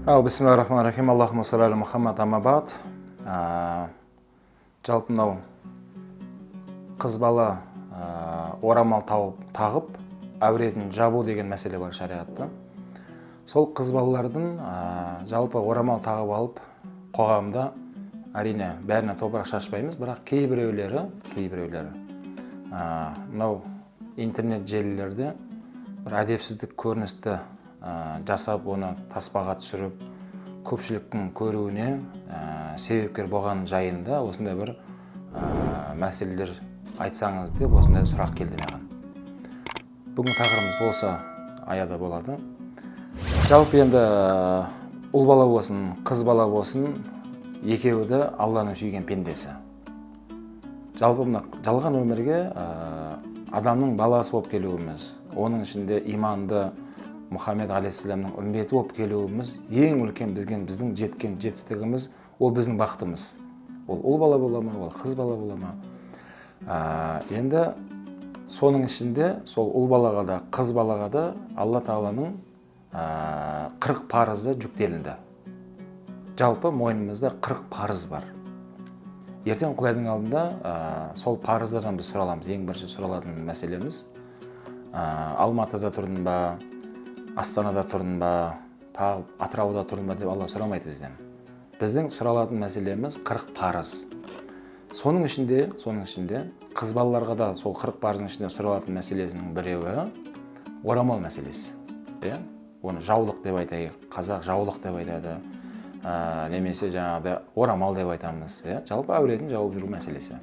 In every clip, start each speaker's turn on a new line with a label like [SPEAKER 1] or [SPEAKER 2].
[SPEAKER 1] Бисмиллахиррахманиррахим. Аллахумма салли аля Мухаммад, амма баъд. Жалпы мынау қыз бала орамал тағып, әуретін жабу деген мәселе бар шариғатта. Сол қыз балалардың жалпы орамал тағып алып, қоғамда әрине бәріне топырақ шашпаймыз, бірақ кейбіреулері мынау интернет желілерде бір әдепсіздік көріністі жасап, оны таспаға түсіріп, көпшіліктің көруіне себепкер болған жайында осындай бір мәселелер айтсаңыз деп осындай сұрақ келді маған. Бүгін тақырыбымыз осы аяда болады. Жалпы енді ұл бала болсын, қыз бала болсын, екеуі де Алланың сүйген пендесі. Жалпы мына жалған өмірге адамның баласы болып келуіміз, оның ішінде иманды Мұхаммед алейхиссаламның үмбеті болып келуіміз ең үлкен біздің жеткен жетістігіміз, ол біздің бақытымыз. Ол ұл бала бола ма, ол қыз бала бола ма. Енді соның ішінде сол ұл балаға да, қыз балаға да Алла Тағаланың 40 парызы жүктелінді. Жалпы мойнымызда 40 парыз бар. Ертең Құдайдың алдында сол парыздардан біз сұраламыз. Ең бірінші сұралатын мәселеміз Алматыда тұрдың ба, Астанада тұрдың ба, тағы Атырауда тұрдың ба деп Алла сұрамайды бізден. Біздің сұралатын мәселеміз 40 парыз. Соның ішінде қыз балаларға да сол 40 парыздың ішінде сұралатын мәселесінің біреуі орамал мәселесі. Оны жаулық деп айтайық, қазақ жаулық деп айтады, немесе жаңағыда орамал деп айтамыз. Жалпы әуретін жауып жүру мәселесі.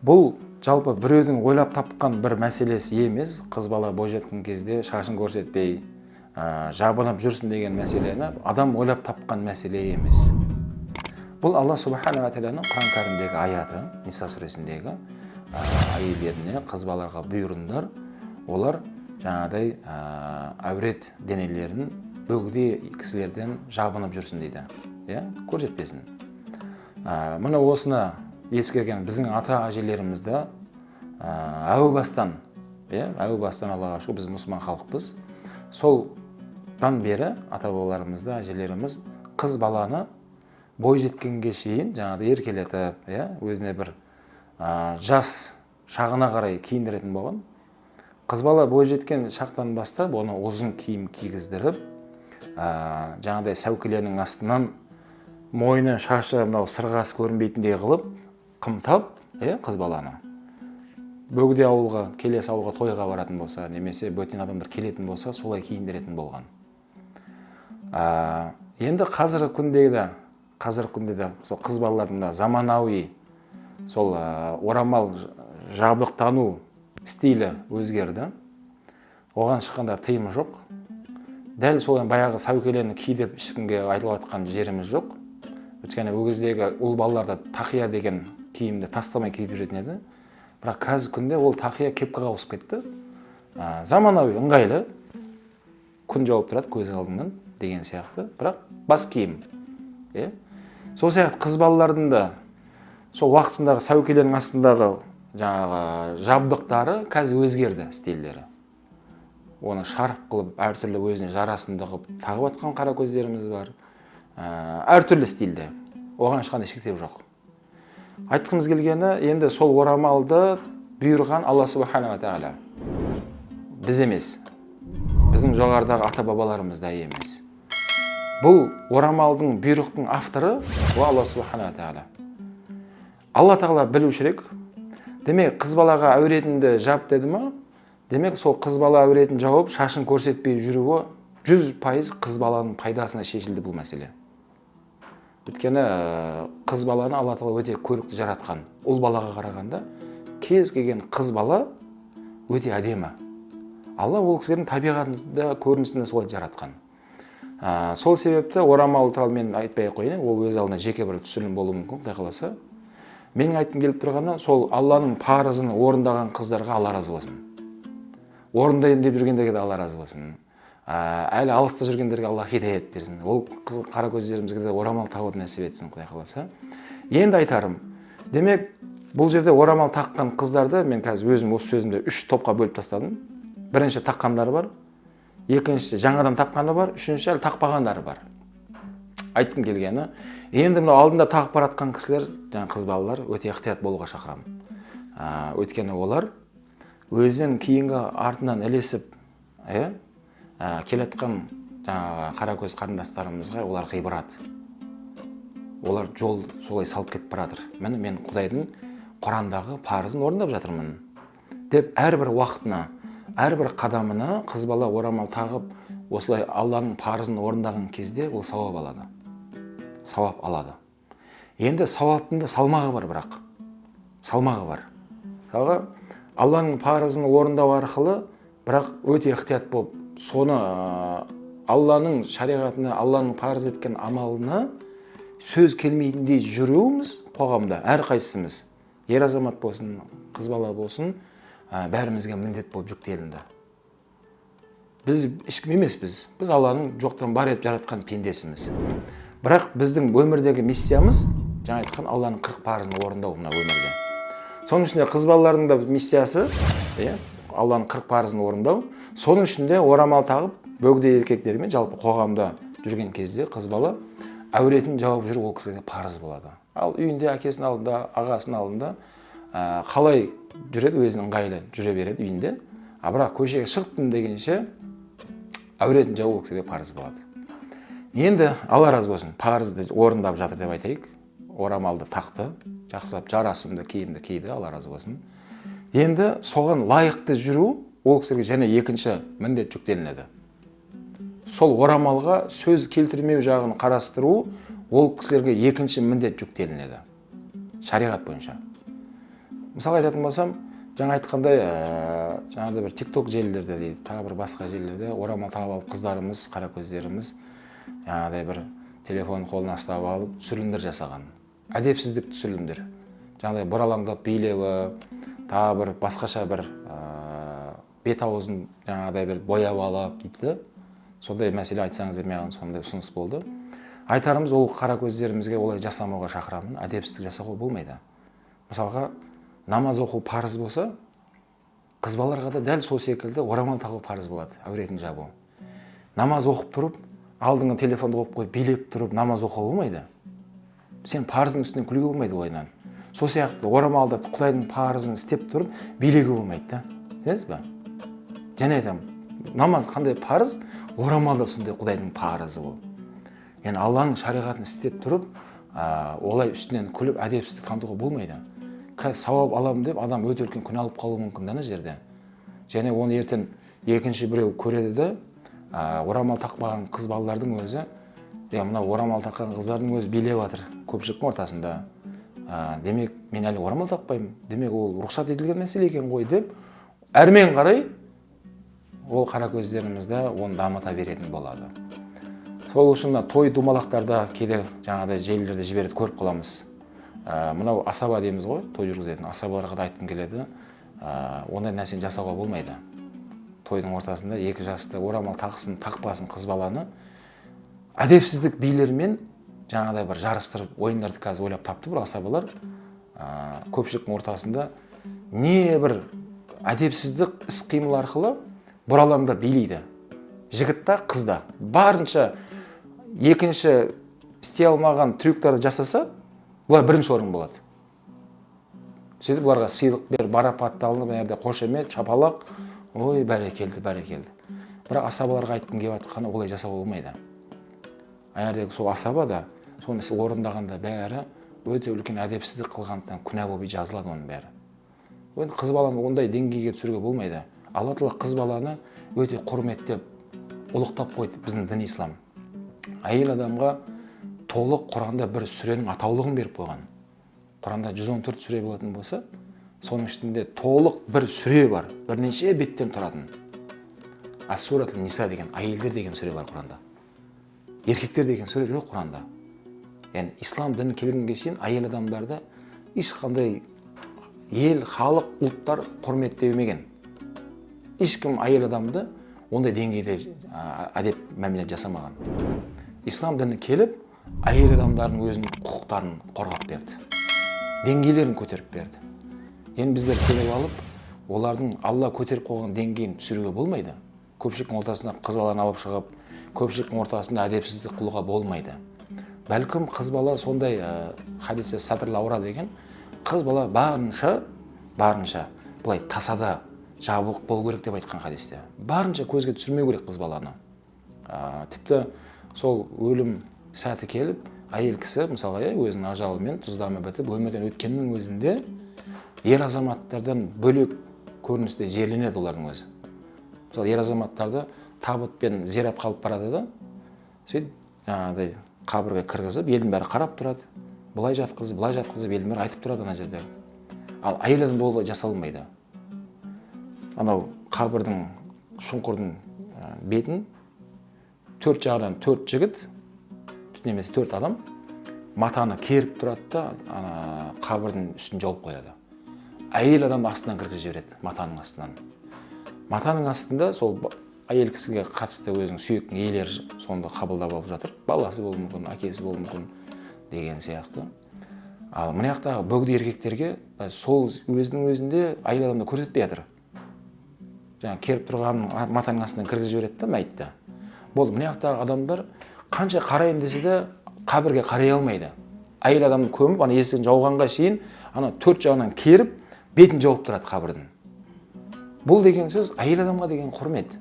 [SPEAKER 1] Бұл жалпы біреудің ойлап тапқан бір мәселесі емес. Қыз бала бойжеткен кезде шашын көрсетпей жабынып жүрсін деген мәселені адам ойлап тапқан мәселе емес. Бұл Алла Субхана ва Тағаланың Құран кәрімдегі аяты, Ниса сүресіндегі әйелдеріне, қыз балаларға бұйырыңдар. Олар жаңағыдай әурет денелерін бөгде кісілерден жабынып жүрсін дейді. Көрсетпесін. Мына осыны ескерген біздің ата-әжелерімізді әу бастан Аллаға шүкір, біз мұсылман халықпыз. Солдан бері ата-бабаларымызды, әжелеріміз қыз баланы бой жеткенге шейін жаңағыдай еркелетіп, өзіне бір жас шағына қарай киіндіретін болған. Қыз бала бой жеткен шақтан бастап оны ұзын киім кигіздіріп, жаңағыдай сәукелерінің астынан мойны, шашы мынау сырғасы көрінбейтіндей қылып қымтап, қыз баланы бөгде ауылға, келесі ауылға тойға баратын болса, немесе бөтен адамдар келетін болса, солай киіндіретін болған. Енді қазіргі күнде де сол қыз балалардың заманауи сол орамал жабдықтану стилі өзгерді. Оған шыққанда тыйым жоқ. Дәл солай баяғы сәукелерін ки деп ешкімге айтылып жатқан жеріміз жоқ. Өйткені ол кездегі ұл балаларда тақия деген киімді тастамай киіп жүретін еді. Бірақ қазіргі күнде ол тақия кепкаға ауысып кетті. Заманауи, ыңғайлы, күн жауып тұрады көз алдыңнан деген сияқты. Бірақ бас киім. Сол сияқты қыз балалардың да сол уақытындағы сәукелердің астындағы жаңағы жабдықтары қазір өзгерді стильдері. Оны шарық қылып, әртүрлі өзіне жарасымды қылып тағып атқан қара көздеріміз бар. Әртүрлі стильде. Оған ешқандай шектеу жоқ. Айтқымыз келгені, енді сол орамалды бұйырған Алла Субхана ва Тағала. Біз емес. Біздің жоғарыдағы ата-бабаларымыз да емес. Бұл орамалдың бұйрықтың авторы Алла Субхана ва Тағала. Алла Тағала білушірек. Демек, қыз балаға әуретінді жап деді ма? Демек, сол қыз бала әуретін жауып, шашын көрсетпей жүруі 100% қыз баланың пайдасына шешілді бұл мәселе. Өйткені қыз баланы Алла Тағала өте көрікті жаратқан. Ұл балаға қарағанда кез келген қыз бала өте әдемі. Алла ол кісілердің табиғатында көрінісінде солай жаратқан. Сол себепті орамал туралы мен айтпай қойын, ол өз алдына жеке бір түсірілім болуы мүмкін, Құдай қаласа. Менің айтқым келіп тұрғаны, сол Алланың парызын орындаған қыздарға Алла разы болсын. Орындайын деп жүргендерге де Алла разы болсын. Әлі алыста жүргендерге Алла хидаят берсін. Ол қара көздерімізге де орамал тағуды нәсіп етсін, Құдай қаласа. Енді айтарым. Демек, бұл жерде орамал таққан қыздарды мен қазір өзім осы сөзімде 3 топқа бөліп тастадым. Бірінші таққандары бар, екіншісі жаңадан таққаны бар, үшінші әлі тақпағандары бар. Айткым келгені, енді мына алдында тағып баратқан кісілер, жаңа қыз балалар өте ықтият болуға шақырамын. Өйткені олар өзінен кейінгі артынан ілесіп, келатқан жаңағы қаракөз қарындастарымызға олар ғибрат. Олар жол солай салып кетіп баратыр. Мен Құдайдың Құрандағы парызын орындап жатырмын деп әрбір уақытына, әрбір қадамына қыз бала орамал тағып, осылай Алланың парызын орындаған кезде ол сауап алады. Сауап алады. Енді сауаптың да салмағы бар, бірақ салмағы бар. Мысалға, Алланың парызын орындау арқылы, бірақ өте ықтият болып, соны Алланың шариғатына, Алланың парыз еткен амалына сөз келмейтіндей жүруіміз қоғамда, әрқайсымыз, ер азамат болсын, қыз бала болсын, бәрімізге міндет болып жүктелінді. Біз ешкім емеспіз. Біз Алланың жоқтан бар етіп жаратқан пендесіміз. Бірақ біздің өмірдегі миссиямыз, жаңа айтқан, Алланың 40 парызын орындау мына өмірде. Соның ішінде қыз балалардың да миссиясы, Алланың 40 парызын орындау. Соның ішінде орамал тағып, бөгде еркектермен жалпы қоғамда жүрген кезде қыз бала әуретін жауып жүру ол кісіге парыз болады. Ал үйінде әкесінің алдында, ағасының алдында қалай жүреді, өзінің ыңғайлы жүре береді үйінде. Бірақ көшеге шықтым дегенше әуретін жауып ол кісіге парыз болады. Енді Алла разы болсын, парызды орындап жатыр деп айтайық. Орамалды тақты, жақсылап жарасымды киімді киді, Алла разы болсын. Енді соған лайықты жүру ол кісіге және екінші міндет жүктелінеді. Сол орамалға сөз келтірмеу жағын қарастыру ол кісілерге екінші міндет жүктелінеді. Шариғат бойынша. Мысалы айтатын болсам, жаңа айтқандай, жаңағыда бір TikTok желілерде дейді, тағы бір басқа желілерде орамал тағып алып қыздарымыз, қара көздеріміз, жаңағыдай бір телефон қолына ұстап алып түсірілімдер жасаған. Әдепсіздік түсірілімдер. Жаңағыдай бұралаңдап билеуі, тағы бір басқаша бір бет аузын жаңағыдай бір бояп алып дейді. Сондай мәселе айтсаңыздар, маған сондай ұсыныс болды. Айтарымыз, ол қара көздерімізге олай жасамауға шақырамын. Әдепсіздік жасауға болмайды. Мысалға, намаз оқу парыз болса, қыз балаларға да дәл сол секілді орамал тағу парыз болады, әуретін жабу. Намаз оқып тұрып, алдыңа телефонды қойып қойып, билеп тұрып намаз оқуға болмайды. Сен парыздың үстінен күлуге болмайды олайынан. Сол сияқты орамалда Құдайдың парызын істеп тұрып, билеуге болмайды да. Сенесіз бе? Және айтамын, намаз қандай парыз, орамалда сондай Құдайдың парызы ол. Yani Allah'ın шариғатын істеп тұрып, олай үстінен күліп, әдепсіздік танытуға болмайды. Сауап аламын деп, адам өте үлкен күнә алып қалуы мүмкін ана жерде. Және оны ертең екінші біреу көреді де, орамал тақпаған қыз балалардың өзі, мына орамал таққан қыздардың өзі билеп жатыр көпшіліктің ортасында. Демек, мен әлі орамал тақпаймын. Демек, ол рұқсат етілген мәселе екен ғой деп, әрмен қарай ол қара көздерімізді оны дамыта беретін болады. Сол үшін той думалақтарда кейде жаңағыдай желілерде жібереді, көріп қаламыз. Мынау асаба дейміз ғой, той жүргізетін асабаларға да айтқым келеді. Ондай нәрсені жасауға болмайды. Тойдың ортасында екі жасты орамал тақсын, тақпасын қыз баланы әдепсіздік билермен жаңағыдай бір жарыстырып, ойындарды қазір ойлап тапты бір асабалар. Көпшіліктің ортасында не бір әдепсіздік іс-қимыл арқылы бұралаңда билейді. Жігіт та, қыз да барынша екінші істей алмаған трюктарды жасаса, бұлар бірінші орын болады. Сөйтіп бұларға сыйлық бер, марапатталынып, қошемет, чапалақ, ой, бәрекелді. Бірақ асабаларға айтқым келіп жатқаны олай жасауға болмайды. Ағердегі сол асаба да, соны орындағанда бәрі өте үлкен әдепсіздік қылғандықтан күнә болып жазылады оның бәрі. Қыз баланы ондай деңгейге түсіруге болмайды. Алла Тағала қыз баланы өте құрметтеп, ұлықтап қойды біздің дін ислам. Әйел адамға толық Құранда бір сүренің атаулығын беріп қойған. Құранда 114 сүре болатын болса, соның ішінде толық бір сүре бар, бірнеше беттен тұратын. Ас-Суратул Ниса деген, әйелдер деген сүре бар Құранда. Еркектер деген сүре жоқ Құранда. Yani ислам діні келгенге шейін әйел адамдарды ешқандай ел, халық, ұлттар құрметтемеген. Ешкім әйел адамды ондай деңгейде әдеп мәміле жасамаған. Ислам діні келіп, әйел адамдардың өзінің құқықтарын қорғап берді. Деңгейлерін көтеріп берді. Енді біздер келіп алып, олардың Алла көтеріп қойған деңгейін түсіруге болмайды. Көпшіліктің ортасына қыз баланы алып шығып, көпшіліктің ортасында әдепсіздік қылуға болмайды. бәлкім қыз бала сондай хадисте сатырлы ауырады екен. Қыз бала барынша былай тасада жабық болу керек деп айтқан хадисте. Барынша көзге түсірмеу керек қыз баланы. Тіпті сол өлім сәті келіп, әйел кісі мысалға өзінің ажалымен тұздамы бітіп өмірден өткеннің өзінде ер азаматтардан бөлек көріністе жерленеді олардың өзі. Мысалы, ер азаматтарды табытпен зират қалып барады да, сөйтіп жаңағыдай қабірге кіргізіп, елдің бәрі қарап тұрады. Былай жатқызып, елдің бәрі айтып тұрады ана жерде. Ал әйел адам болуға жасалмайды. Анау қабірдің, шұңқырдың бетін 4 жағынан 4 жігіт, немесе 4 адам матаны керіп тұрады да, ана қабірдің үстін жауып қояды. Әйел адам астынан кіргізіп жібереді, матаның астынан. Матаның астында сол әйел кісіге қатысты өзінің сүйектің иелері сонда қабылдап алып жатыр. Баласы болуы мүмкін, әкесі болуы мүмкін деген сияқты. Ал мына жақтағы бөгде еркектерге сол өзінің өзінде әйел адамды көрсетпей жатыр. Жаңа керіп тұрған матаның астынан кіргізіп жібереді да мәйітті. Болды, мына жақтағы адамдар қанша қарайын десе де қабірге қарай алмайды. Әйел адамды көміп, ана есігін жауғанға шейін, ана 4 жағынан керіп, бетін жауып тұрады қабірдің. Бұл деген сөз әйел адамға деген құрмет.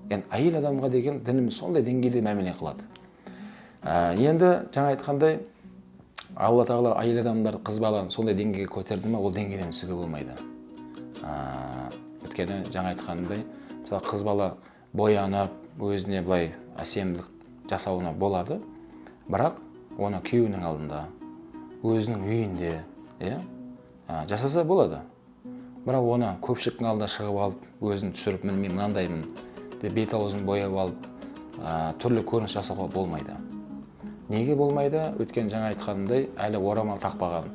[SPEAKER 1] Yani әйел адамға деген дініміз сондай деңгейде мәміле қылады. Енді жаңа айтқандай, Алла Тағала әйел адамдарды, қыз баланы сондай деңгейге көтерді ме, ол деңгейден түсуге болмайды. Өйткені жаңа айтқандай, мысалы қыз бала боянып, өзіне былай әсемдік жасауына болады, бірақ оны күйеуінің алдында, өзінің үйінде жасаса болады. Бірақ оны көпшіліктің алдында шығып алып, өзін түсіріп, мен мынандаймын деп бет аузын бояп алып, түрлі көрініс жасауға болмайды. Неге болмайды? Өткен жаңа айтқанымдай, әлі орамал тақпаған,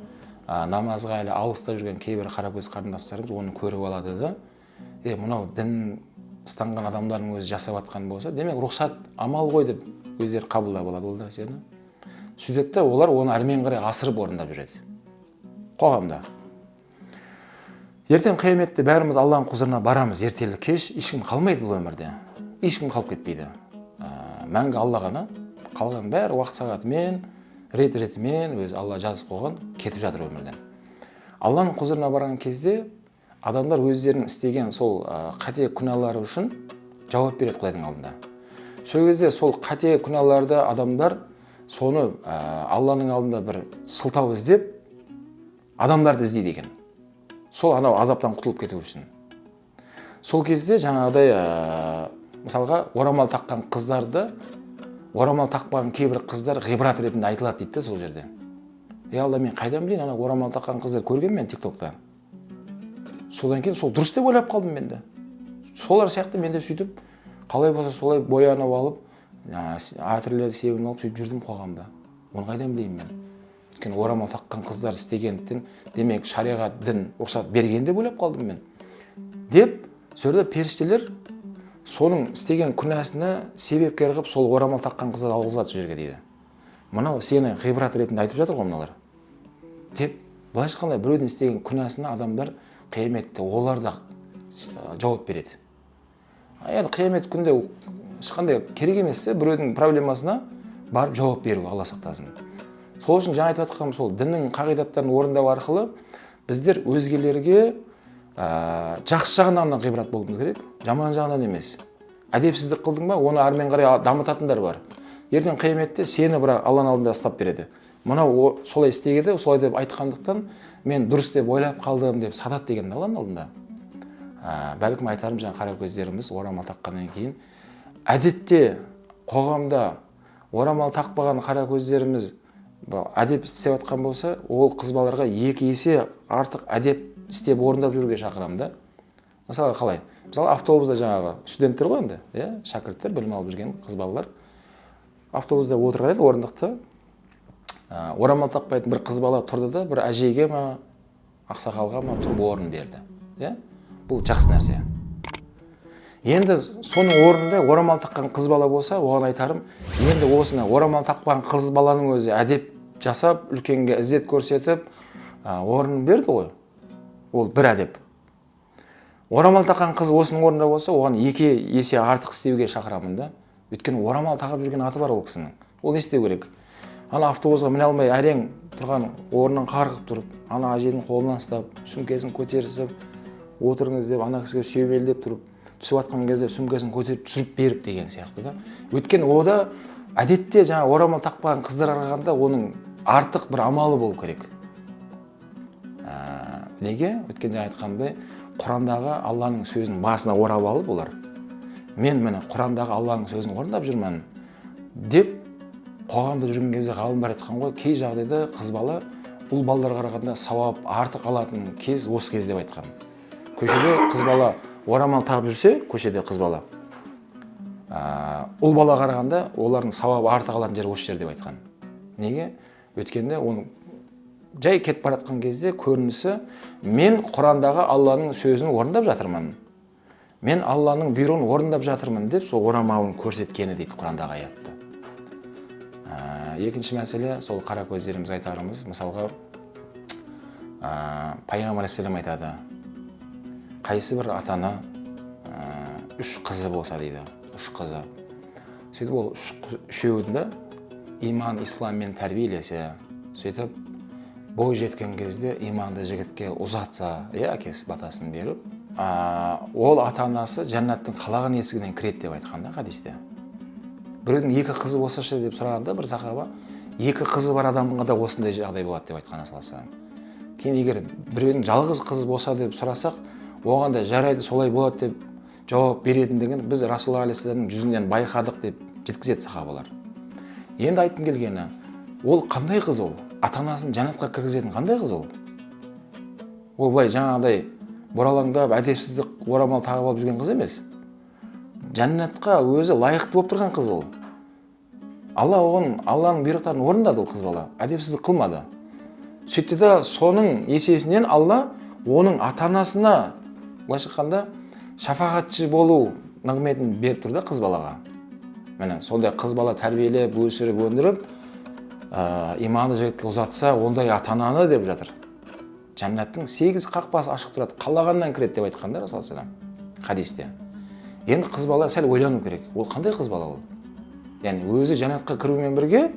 [SPEAKER 1] намазға әлі алыста жүрген кейбір қаракөз қарындастарымыз оны көріп алады да, мынау дін ұстанған адамдардың өзі жасап атқан болса, демек рұқсат амал ғой деп өздері қабылдап алады ол нәрсені. Сөйтеді, олар оны әрмен қарай асырып орындап жүреді қоғамда. Ертең қияметте бәріміз Алланың құзырына барамыз, ертелі кеш, ешкім қалмайды бұл өмірде. Ешкім қалып кетпейді. Мәңгі Алла ғана, қалған бәрі уақыт сағатымен, рет-ретімен өзі Алла жазып қойған, кетіп жатыр өмірден. Алланың құзырына барған кезде адамдар өздерінің істеген сол қате күнәлары үшін жауап береді Құдайдың алдында. Сол кезде сол қате күнәларды адамдар соны Алланың алдында бір сылтау іздеп, адамдарды іздейді екен. Сол анау азаптан құтылып кету үшін. Сол кезде жаңағыдай мысалға орамал таққан қыздарды, орамал тақпаған кейбір қыздар ғибрат ретінде айтылады дейді сол жерде. Алла, мен қайдан білейін, ана орамал таққан қыздар көрген мен TikTok'та. Содан кейін сол дұрыс деп ойлап қалдым мен де. Солар сияқты мен де сөйтіп, қалай болса солай боянып алып, әтірлерді себін алып сөйтіп жүрдім қоғамда. Оны қайдан білейін мен. Өйткені орамал таққан қыздар істегендіктен, демек шариғат дін рұқсат берген деп ойлап қалдым мен. Деп, сөйде періштелер соның істеген күнәсіне себепкер қылып сол орамал таққан қыздар алғызады сол жерге дейді. Мынау сені ғибрат ретінде айтып жатыр ғой мыналар. Деп, былайша айтқанда біреудің істеген күнәсіне адамдар қияметте олар да жауап береді. Енді қиямет күнде ешқандай керек емес біреудің проблемасына барып жауап беру, Алла сақтасын. Сол үшін жаңа айтып жатқаным сол діннің қағидаттарын орындау арқылы біздер өзгелерге жақсы жағынан ғибрат болуымыз керек, жаман жағынан емес. Әдепсіздік қылдың ба, оны әрмен қарай дамытатындар бар. Ертең қияметте сені бірақ Алланың алдында ұстап береді. Мынау солай істегенде, солай деп айтқандықтан мен дұрыс деп ойлап қалдым деп сатат деген Алланың алдында. Бәлкім айтарым жаңа қара көздеріміз орамал таққаннан кейін әдетте қоғамда орамал тақпаған қара көздеріміз әдеп істеп жатқан болса, ол қыз балаларға 2 есе артық әдеп істеп орындап жүруге шақырамын да. Мысалы қалай? Мысалы автобуста жаңағы студенттер ғой енді, шәкірттер, білім алып жүрген қыз балалар. Автобуста отырған еді орындықты. Орамал тақпайтын бір қыз бала тұрды да, бір әжейге ма, ақсақалға ма тұрып орын берді. Бұл жақсы нәрсе. Енді соның орнында орамал таққан қыз бала болса, оған айтарым, енді осыны орамал тақпаған қыз баланың өзі әдеп жасап, үлкенге ізет көрсетіп, орнын берді ғой. Ол бір әдеп. Орамал таққан қыз осының орнында болса, оған 2 есе артық істеуге шақырамын да. Өйткені орамал тағып жүрген аты бар ол кісінің. Ол не істеу керек? ана автобусқа міне алмай әрең тұрған орнынан қарғып тұрып, ана әженің қолынан ұстап, сөмкесін көтерісіп, отырыңыз деп, ана кісіге сүйемелдеп тұрып, түсіп жатқан кезде сөмкесін көтеріп түсіріп беріп деген сияқты да. Өйткені ода әдетте жаңа орамал тақпаған қыздар қарағанда оның артық бір амалы болу керек. Неге? Өйткені айтқандай, Құрандағы Алланың сөзін басына орап алып олар. Мен міне Құрандағы Алланың сөзін орындап жүрмін деп қоғамда жүрген кезде ғалымдар айтқан ғой, кей жағдайда қыз бала ұл балдар қарағанда сауап артық алатын кез осы кез деп айтқан. Көшеде қыз бала орамал тағып жүрсе, көшеде қыз бала ұл бала қарағанда олардың сауабы артық алатын жері осы жер деп айтқан. Неге? Өткенде оның жай кетіп бара жатқан кезде көрінісі, мен Құрандағы Алланың сөзін орындап жатырмын. Мен Алланың бұйрығын орындап жатырмын деп сол орамалын көрсеткені дейді Құрандағы аятта. Екінші мәселе, сол қара көздеріміз айтарымыз, мысалға Пайғамбар алейхиссалам айтады, қайсы бір атана 3 қызы болса дейді, 3 қызы. Сөйтіп ол үшеуін де иман, исламмен тәрбиелесе, сөйтіп бой жеткен кезде иманды жігітке ұзатса, әкесі батасын беріп, ол ата-анасы жәннаттың қалаған есігінен кіреді деп айтқанда хадисте. Біреудің 2 қызы болсашы деп сұрағанда бір сахаба, 2 қызы бар адамға да осындай жағдай болады деп айтқан асыласан. Кейін егер біреудің жалғыз қызы болса деп сұрасақ, оған да жарайды солай болады деп жауап беретіндігін біз Расулаллах алейхиссаламның жүзінен байқадық деп жеткізеді сахабалар. Енді айтқым келгені, ол қандай қыз ол? Ата-анасын жәннатқа кіргізетін қандай қыз ол? Ол былай жаңағыдай бұралаңдап, әдепсіздік орамал тағып алып жүрген қыз емес. Жәннатқа өзі лайықты болып тұрған қыз ол. Алланың бұйрықтарын орындады ол қыз бала, әдепсіздік қылмады. Сөйтті де соның есесінен Алла оның ата-анасына былайша айтқанда шафағатшы болу нығметін беріп тұрды қыз балаға. Міне сондай қыз бала тәрбиелеп, өсіріп, өндіріп, иманды жігітке ұзатса, ондай ата-ананы деп жатыр. Жәннаттың 8 қақпасы ашық тұрады, қалағаннан кіреді деп айтқанда Расулаллах хадисте. Енді қыз бала сәл ойлану керек. Ол қандай қыз бала ол? Яғни өзі жәннатқа кірумен бірге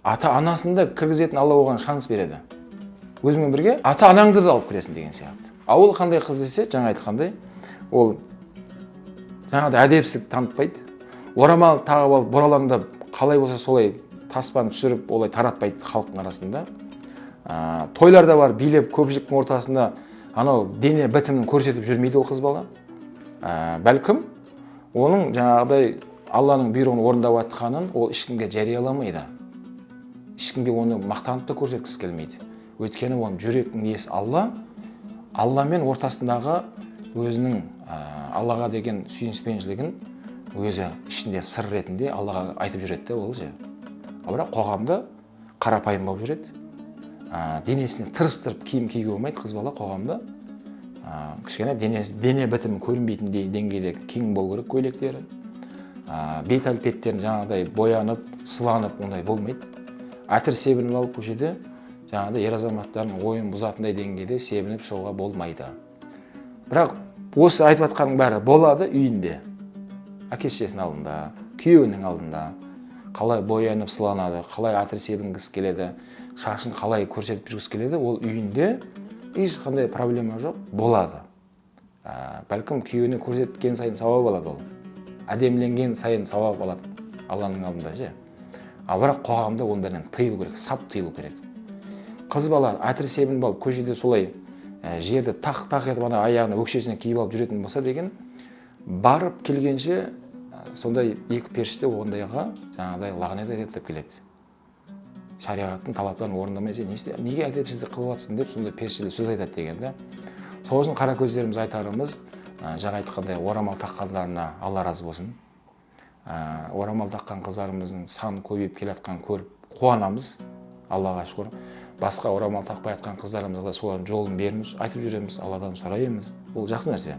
[SPEAKER 1] ата-анасын да кіргізетін Алла оған шанс береді. Өзімен бірге ата-анаңды да алып кіресің деген сияқты. Ол қандай қыз десе, жаңа айтқандай, ол жаңағыдай әдепсіздік танытпайды. Орамал тағып алып, бұралаңдап, қалай болса солай таспаны түсіріп, олай таратпайды халықтың арасында. Тойларда бар, билеп, көпшіліктің ортасында анау дене бітімін көрсетіп жүрмейді ол қыз бала. Бәлкім, оның жаңағыдай Алланың бұйрығын орындап жатқанын ол ешкімге жарияламайды. Ешкімге оны мақтанып та көрсеткісі келмейді. Өйткені оның жүректің иесі Алла, Алламен ортасындағы өзінің Аллаға деген сүйіспеншілігін өзі ішінде сыр ретінде Аллаға айтып жүреді ол же. Бірақ қоғамда қарапайым болып жүреді. Денесіне тырыстырып киім киге болмайды қыз бала қоғамда. Кішкене дене бітімі көрінбейтіндей деңгейде кең болу керек көйлектері. Бет әлпеттерін жаңағыдай боянып, сыланып ондай болмайды. Әтір себініп алып көшеде жаңағыдай ер азаматтардың ойын бұзатындай деңгейде себініп шығуға болмайды. Бірақ осы айтып жатқаның бәрі болады үйінде. Әке-шешесінің алдында, күйеуінің алдында қалай боянып сыланады, қалай әтір себінгісі келеді, шашын қалай көрсетіп жүргісі келеді, ол үйінде ешқандай проблема жоқ, болады. Бәлкім күйеуіне көрсеткен сайын сауап алады ол. Әдемленген сайын сауап алады Алланың алдында же. Бірақ қоғамда ондардан тыйылу керек, сап тыйылу керек. Қыз бала әтір себініп алып көшеде солай жерді тақ-тақ етіп аяғына өкшесіне киіп алып жүретін болса деген, барып келгенше сондай екі періште ондайға жаңағыдай лағнет айтып келеді. Шариғаттың талаптарын орындамай сен неге әдепсіздік қылып жатсың деп сондай періштелер сөз айтады дегенде. Сол үшін қара көздеріміз айтарымыз, жаңа айтқандай орамал таққандарына Алла разы болсын. Орамал таққан қыздарымыздың саны көбейіп келе жатқанын көріп қуанамыз. Аллаға шүкір. Басқа орамал тақпай жатқан қыздарымызға солардың жолын береміз, айтып жүреміз, Алладан сұраймыз. Ол жақсы нәрсе.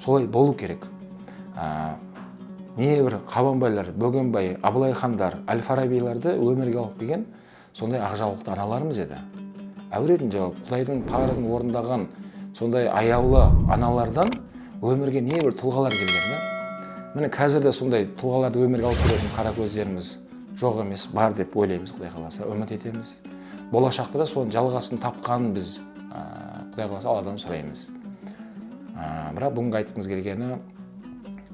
[SPEAKER 1] Солай болу керек. Небір Қабанбайлар, Бөгенбай, Абылай хандар, Әл-Фарабиларды өмірге алып келген сондай ақжаулықты аналарымыз еді. Әуретін жауап, Құдайдың парызын орындаған сондай аяулы аналардан өмірге небір тұлғалар келген. Міне қазір де сондай тұлғаларды өмірге алып келетін қара көздеріміз жоқ емес, бар деп ойлаймыз, Құдай қаласа, үміт етеміз. Болашақта да соның жалғасын тапқанын біз Құдай қаласа Алладан сұраймыз. Бірақ бүгінгі айтқымыз келгені,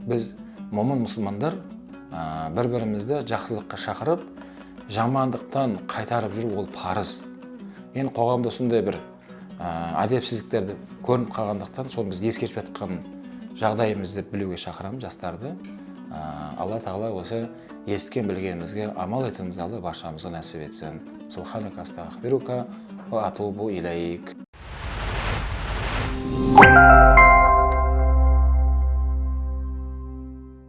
[SPEAKER 1] біз момын мұсылмандар бір-бірімізді жақсылыққа шақырып, жамандықтан қайтарып жүру ол парыз. Енді қоғамда сондай бір әдепсіздіктерді көрініп қалғандықтан, соны біз ескеріп жатқан жағдайымызды білуге шақырамын жастарды. Алла тағала осы естіген білгенімізге амал етуімізді Алла баршамызға нәсіп етсін. Субханака астағфирука ва атубу илейк.